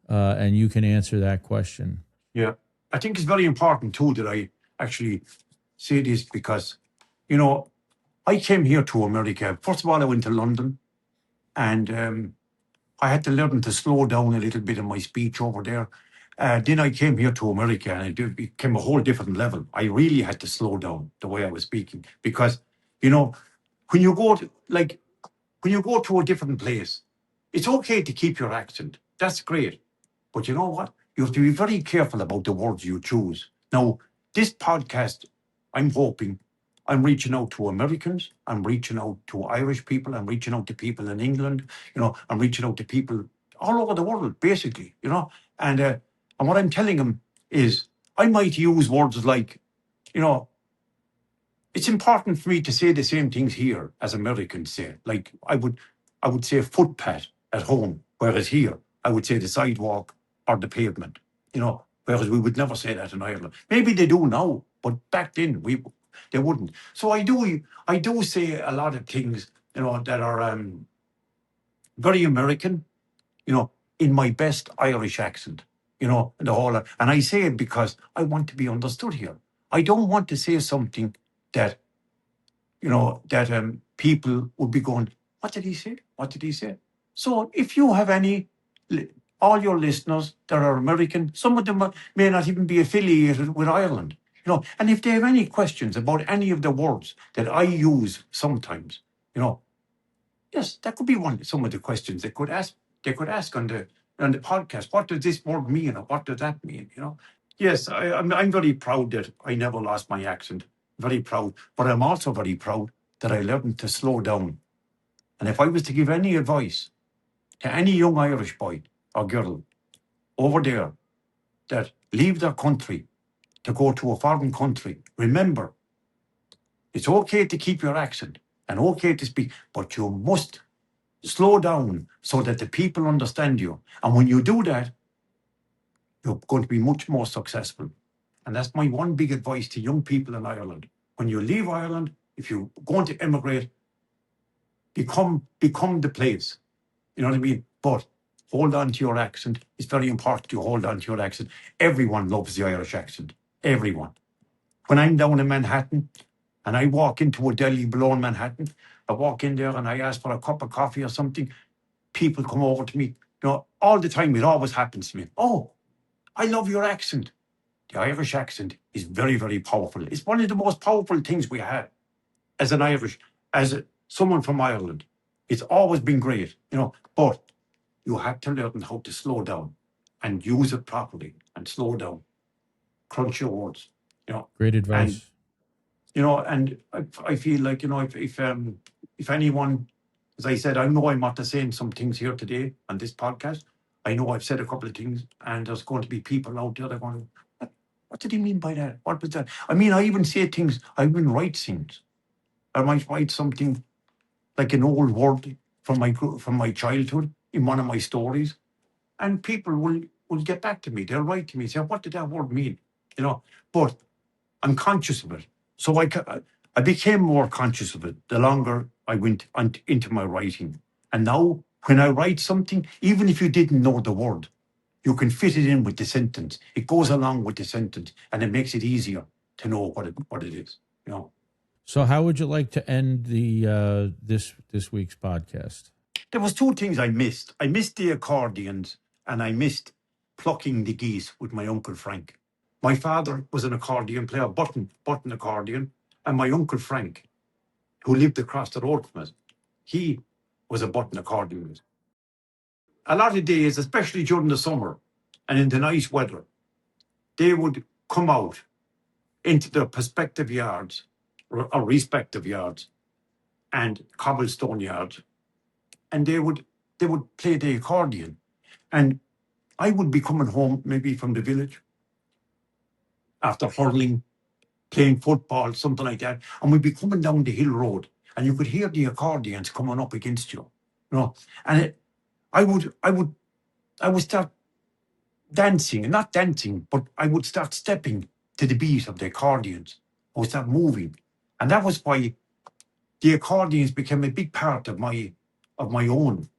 and you can answer that question. Yeah, I think it's very important too that I actually say this because, I came here to America. First of all, I went to London, and I had to learn to slow down a little bit in my speech over there. Then I came here to America, and it became a whole different level. I really had to slow down the way I was speaking because, when you go to a different place, it's okay to keep your accent. That's great. But you know what? You have to be very careful about the words you choose. Now, this podcast, I'm hoping, I'm reaching out to Americans, I'm reaching out to Irish people, I'm reaching out to people in England, I'm reaching out to people all over the world, basically, And what I'm telling them is I might use words like, it's important for me to say the same things here as Americans say. Like I would say footpath at home, whereas here I would say the sidewalk or the pavement, whereas we would never say that in Ireland. Maybe they do now, but back then they wouldn't. So I do say a lot of things, that are very American, in my best Irish accent, and the whole lot. And I say it because I want to be understood here. I don't want to say something that people would be going, what did he say? What did he say? So if you have all your listeners that are American, some of them may not even be affiliated with Ireland, and if they have any questions about any of the words that I use sometimes, yes, that could be some of the questions they could ask. They could ask on the podcast, what does this word mean, or what does that mean? Yes, I'm very proud that I never lost my accent. Very proud, but I'm also very proud that I learned to slow down. And if I was to give any advice to any young Irish boy or girl over there that leave their country to go to a foreign country, remember, it's okay to keep your accent and okay to speak, but you must slow down so that the people understand you. And when you do that, you're going to be much more successful. And that's my one big advice to young people in Ireland. When you leave Ireland, if you're going to emigrate, become the place. You know what I mean? But hold on to your accent. It's very important you hold on to your accent. Everyone loves the Irish accent. Everyone. When I'm down in Manhattan and I walk into a deli below in Manhattan, I walk in there and I ask for a cup of coffee or something, people come over to me, all the time. It always happens to me. Oh, I love your accent. The Irish accent is very, very powerful. It's one of the most powerful things we have as someone from Ireland. It's always been great, but you have to learn how to slow down and use it properly and slow down. Crunch your words, Great advice. And I feel like, if anyone, as I said, I know I'm not saying some things here today on this podcast. I know I've said a couple of things, and there's going to be people out there that are going to, what did he mean by that? What was that? I mean, I even say things, I even write things. I might write something like an old word from my childhood in one of my stories, and people will get back to me. They'll write to me, say, what did that word mean? But I'm conscious of it. So I became more conscious of it the longer I went into my writing. And now when I write something, even if you didn't know the word, you can fit it in with the sentence. It goes along with the sentence, and it makes it easier to know what it is. You know. So, how would you like to end the this week's podcast? There was two things I missed. I missed the accordions, and I missed plucking the geese with my Uncle Frank. My father was an accordion player, button accordion, and my Uncle Frank, who lived across the road from us, he was a button accordionist. A lot of days, especially during the summer and in the nice weather, they would come out into their prospective yards or respective yards and cobblestone yards, and they would play the accordion. And I would be coming home maybe from the village after hurling, playing football, something like that, and we'd be coming down the hill road, and you could hear the accordions coming up against you, And I would start dancing, not dancing, but I would start stepping to the beat of the accordions. I would start moving, and that was why the accordions became a big part of my own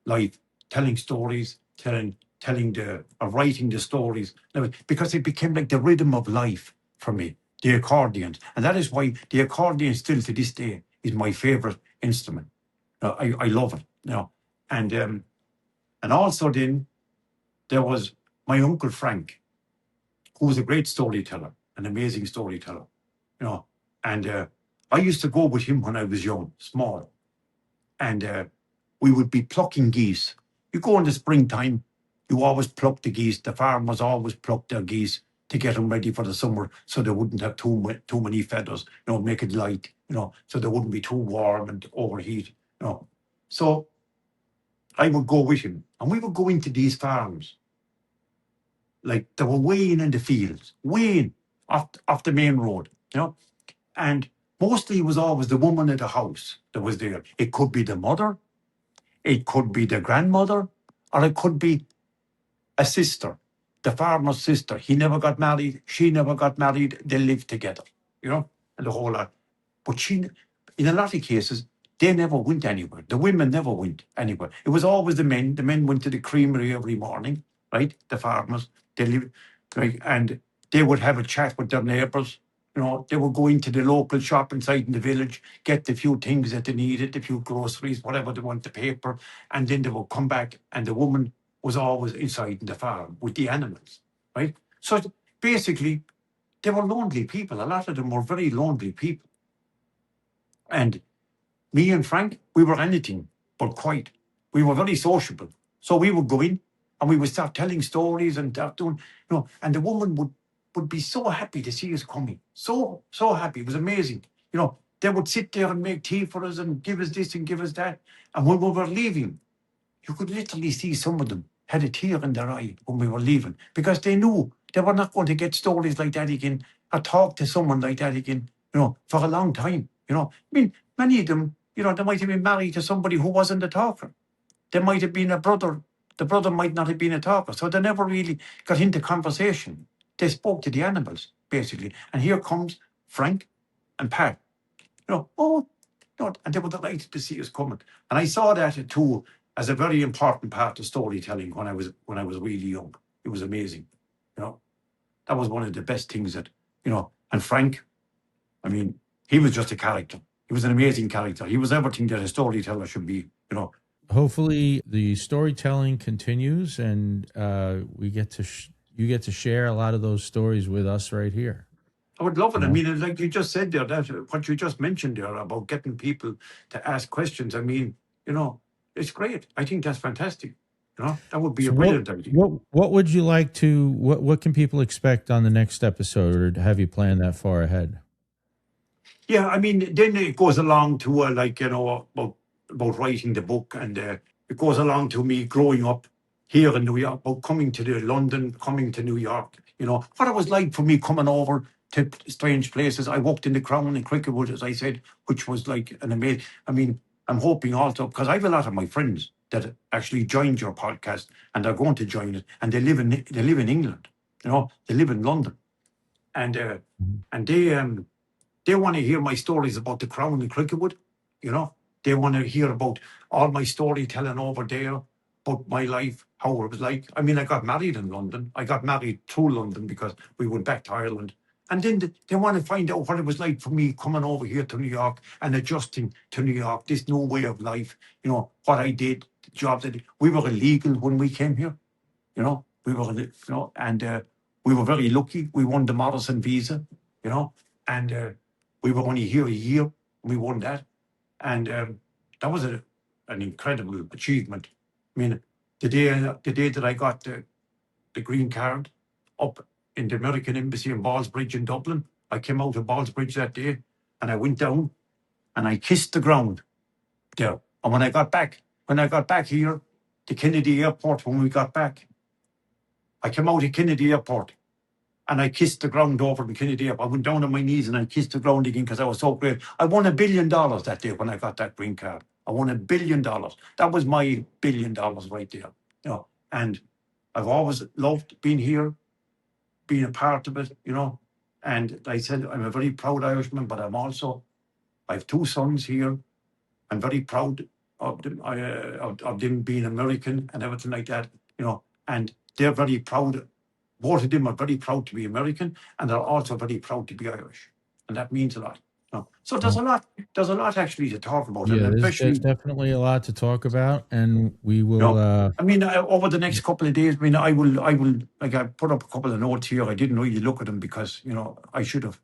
life, telling stories, writing the stories, because it became like the rhythm of life for me, the accordions. And that is why the accordion still to this day is my favorite instrument. I love it, And also then there was my Uncle Frank, who was a great storyteller, an amazing storyteller, And I used to go with him when I was young, small. And we would be plucking geese. You go in the springtime, you always pluck the geese. The farmers always pluck their geese to get them ready for the summer, so they wouldn't have too many feathers, make it light, so they wouldn't be too warm and overheat, So I would go with him, and we would go into these farms, like they were way in the fields, way in, off the main road, And mostly it was always the woman at the house that was there. It could be the mother, it could be the grandmother, or it could be a sister, the farmer's sister. He never got married, she never got married, they lived together, and the whole lot. But in a lot of cases, they never went anywhere. The women never went anywhere. It was always the men. The men went to the creamery every morning, right? The farmers, they lived, right? And they would have a chat with their neighbours. They would go into the local shop inside in the village, get the few things that they needed, the few groceries, whatever they want, the paper, and then they would come back, and the woman was always inside in the farm with the animals, right? So basically, they were lonely people. A lot of them were very lonely people. And me and Frank, we were anything but quiet. We were very sociable. So we would go in and we would start telling stories and start doing, and the woman would be so happy to see us coming. So happy. It was amazing. They would sit there and make tea for us and give us this and give us that. And when we were leaving, you could literally see some of them had a tear in their eye when we were leaving, because they knew they were not going to get stories like that again or talk to someone like that again, for a long time. I mean, many of them, they might have been married to somebody who wasn't a talker. They might have been a brother. The brother might not have been a talker. So they never really got into conversation. They spoke to the animals, basically. And here comes Frank and Pat. And they were delighted to see us coming. And I saw that too as a very important part of storytelling when I was really young. It was amazing. That was one of the best things that, and Frank, I mean, he was just a character. He was an amazing character. He was everything that a storyteller should be, Hopefully the storytelling continues, and you get to share a lot of those stories with us right here. I would love it. I mean, like you just said there, that what you just mentioned there about getting people to ask questions. I mean, it's great. I think that's fantastic. That would be a brilliant idea. What would you like to? What can people expect on the next episode, or have you planned that far ahead? Yeah, I mean, then it goes along to about writing the book, and it goes along to me growing up here in New York, about coming to London, coming to New York. What it was like for me coming over to strange places. I walked in the Crown in Cricketwood, as I said, which was like an amazing. I mean, I'm hoping also, because I have a lot of my friends that actually joined your podcast, and they're going to join it, and they live in England. They live in London, and they want to hear my stories about the Crown and Cricketwood, They want to hear about all my storytelling over there, about my life, how it was like. I mean, I got married in London. I got married through London because we went back to Ireland. And then they want to find out what it was like for me coming over here to New York and adjusting to New York, this new way of life, what I did, the jobs I did. We were illegal when we came here, we were, and we were very lucky. We won the Morrison Visa, and we were only here a year. We won that. And that was an incredible achievement. I mean, the day that I got the green card up in the American Embassy in Ballsbridge in Dublin, I came out of Ballsbridge that day and I went down and I kissed the ground there. And when I got back here, to Kennedy Airport, when we got back, I came out of Kennedy Airport and I kissed the ground over in Kennedy Airport. I went down on my knees and I kissed the ground again because I was so great. I won $1 billion that day when I got that green card. I won $1 billion. That was my $1 billion right there. And I've always loved being here, being a part of it, And like I said, I'm a very proud Irishman, but I have 2 sons here. I'm very proud of them, of them being American and everything like that, And they're very proud. Both of them are very proud to be American, and they're also very proud to be Irish, and that means a lot. So there's a lot actually to talk about. Yeah, and there's definitely a lot to talk about, and we will. I mean, over the next couple of days, I will. Like, I put up a couple of notes here. I didn't really look at them because I should have.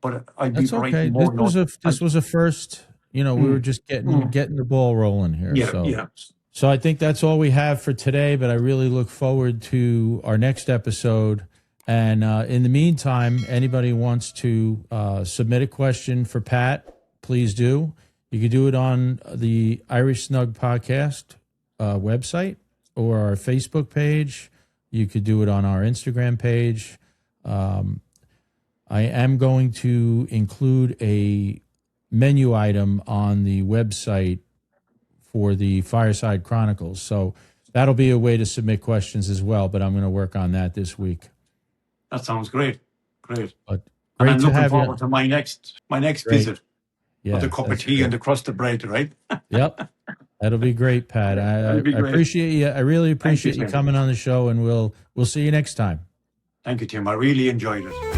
But I'd be writing more notes. This was a first. We were just getting the ball rolling here. Yeah. So I think that's all we have for today, but I really look forward to our next episode. And in the meantime, anybody wants to submit a question for Pat, please do. You can do it on the Irish Snug Podcast website or our Facebook page. You could do it on our Instagram page. I am going to include a menu item on the website for the Fireside Chronicles. So that'll be a way to submit questions as well, but I'm going to work on that this week. That sounds great. Great. But and I'm looking forward to my next visit. Yeah, with the cup of tea and the crust of bread, right? Yep. That'll be great, Pat. I appreciate you. I really appreciate you coming on the show, and we'll see you next time. Thank you, Tim. I really enjoyed it.